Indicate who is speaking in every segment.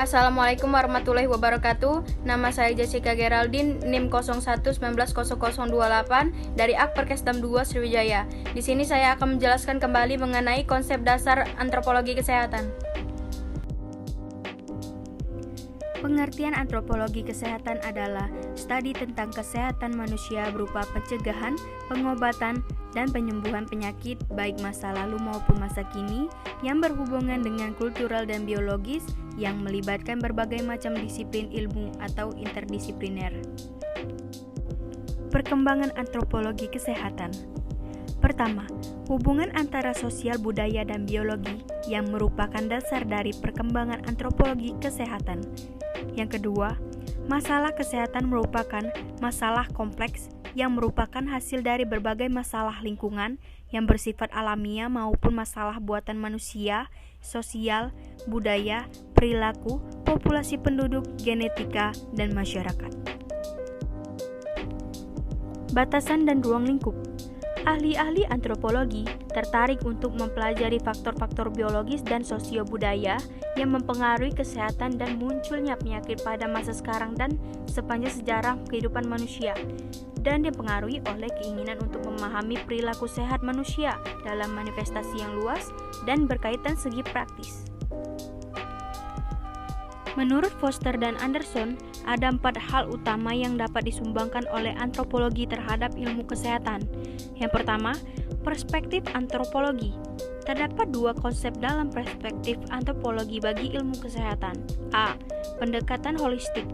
Speaker 1: Assalamualaikum warahmatullahi wabarakatuh. Nama saya Jessica Geraldine, NIM 01190028 dari Perkesdam 2 Sriwijaya. Di sini saya akan menjelaskan kembali mengenai konsep dasar antropologi kesehatan. Pengertian antropologi kesehatan adalah studi tentang kesehatan manusia berupa pencegahan, pengobatan, dan penyembuhan penyakit baik masa lalu maupun masa kini yang berhubungan dengan kultural dan biologis yang melibatkan berbagai macam disiplin ilmu atau interdisipliner. Perkembangan antropologi kesehatan. Pertama, hubungan antara sosial, budaya, dan biologi yang merupakan dasar dari perkembangan antropologi kesehatan. Yang kedua, masalah kesehatan merupakan masalah kompleks yang merupakan hasil dari berbagai masalah lingkungan yang bersifat alamiah maupun masalah buatan manusia, sosial, budaya, perilaku, populasi penduduk, genetika, dan masyarakat. Batasan dan ruang lingkup. Ahli-ahli antropologi tertarik untuk mempelajari faktor-faktor biologis dan sosio-budaya yang mempengaruhi kesehatan dan munculnya penyakit pada masa sekarang dan sepanjang sejarah kehidupan manusia, dan dipengaruhi oleh keinginan untuk memahami perilaku sehat manusia dalam manifestasi yang luas dan berkaitan segi praktis. Menurut Foster dan Anderson, ada 4 hal utama yang dapat disumbangkan oleh antropologi terhadap ilmu kesehatan. Yang pertama, perspektif antropologi. Terdapat 2 konsep dalam perspektif antropologi bagi ilmu kesehatan. A. Pendekatan holistik.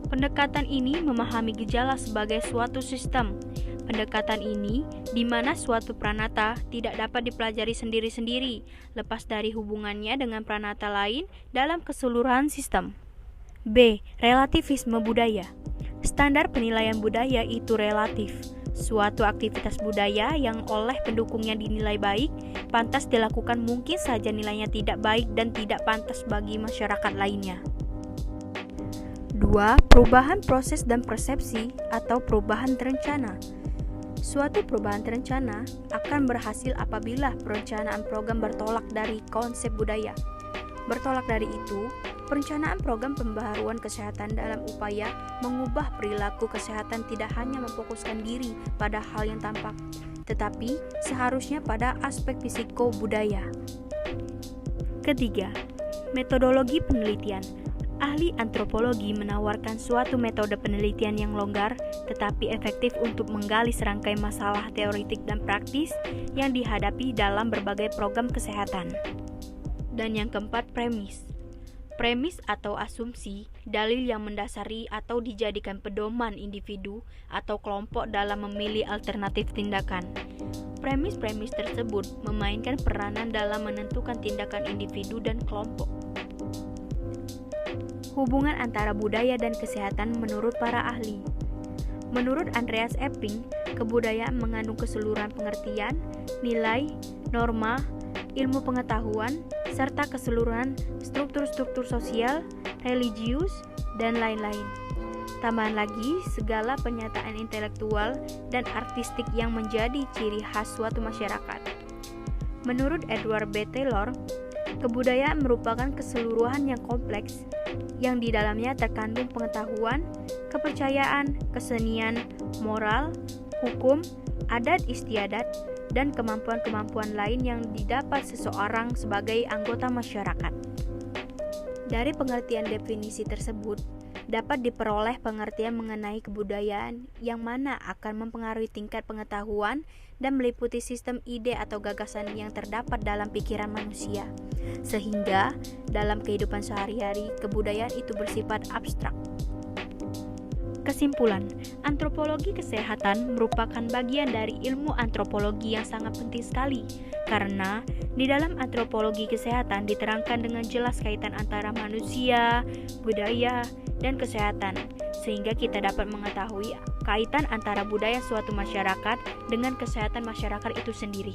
Speaker 1: Pendekatan ini memahami gejala sebagai suatu sistem. Pendekatan ini di mana suatu pranata tidak dapat dipelajari sendiri-sendiri, lepas dari hubungannya dengan pranata lain dalam keseluruhan sistem. B. Relativisme budaya. Standar penilaian budaya itu relatif. Suatu aktivitas budaya yang oleh pendukungnya dinilai baik, pantas dilakukan mungkin saja nilainya tidak baik dan tidak pantas bagi masyarakat lainnya. 2. Perubahan proses dan persepsi atau perubahan terencana. Suatu perubahan terencana akan berhasil apabila perencanaan program bertolak dari konsep budaya. Bertolak dari itu, perencanaan program pembaharuan kesehatan dalam upaya mengubah perilaku kesehatan tidak hanya memfokuskan diri pada hal yang tampak, tetapi seharusnya pada aspek psiko-budaya. Ketiga, metodologi penelitian. Ahli antropologi menawarkan suatu metode penelitian yang longgar tetapi efektif untuk menggali serangkai masalah teoretik dan praktis yang dihadapi dalam berbagai program kesehatan. Dan yang keempat, premis. Premis atau asumsi, dalil yang mendasari atau dijadikan pedoman individu atau kelompok dalam memilih alternatif tindakan. Premis-premis tersebut memainkan peranan dalam menentukan tindakan individu dan kelompok. Hubungan antara budaya dan kesehatan menurut para ahli. Menurut Andreas Epping, kebudayaan mengandung keseluruhan pengertian, nilai, norma, ilmu pengetahuan, serta keseluruhan struktur-struktur sosial, religius, dan lain-lain. Tambahan lagi, segala pernyataan intelektual dan artistik yang menjadi ciri khas suatu masyarakat. Menurut Edward B. Taylor, kebudayaan merupakan keseluruhan yang kompleks, yang di dalamnya terkandung pengetahuan, kepercayaan, kesenian, moral, hukum, adat istiadat, dan kemampuan-kemampuan lain yang didapat seseorang sebagai anggota masyarakat. Dari pengertian definisi tersebut, dapat diperoleh pengertian mengenai kebudayaan yang mana akan mempengaruhi tingkat pengetahuan dan meliputi sistem ide atau gagasan yang terdapat dalam pikiran manusia, sehingga dalam kehidupan sehari-hari kebudayaan itu bersifat abstrak. Kesimpulan, antropologi kesehatan merupakan bagian dari ilmu antropologi yang sangat penting sekali, karena di dalam antropologi kesehatan diterangkan dengan jelas kaitan antara manusia, budaya, dan kesehatan, sehingga kita dapat mengetahui kaitan antara budaya suatu masyarakat dengan kesehatan masyarakat itu sendiri.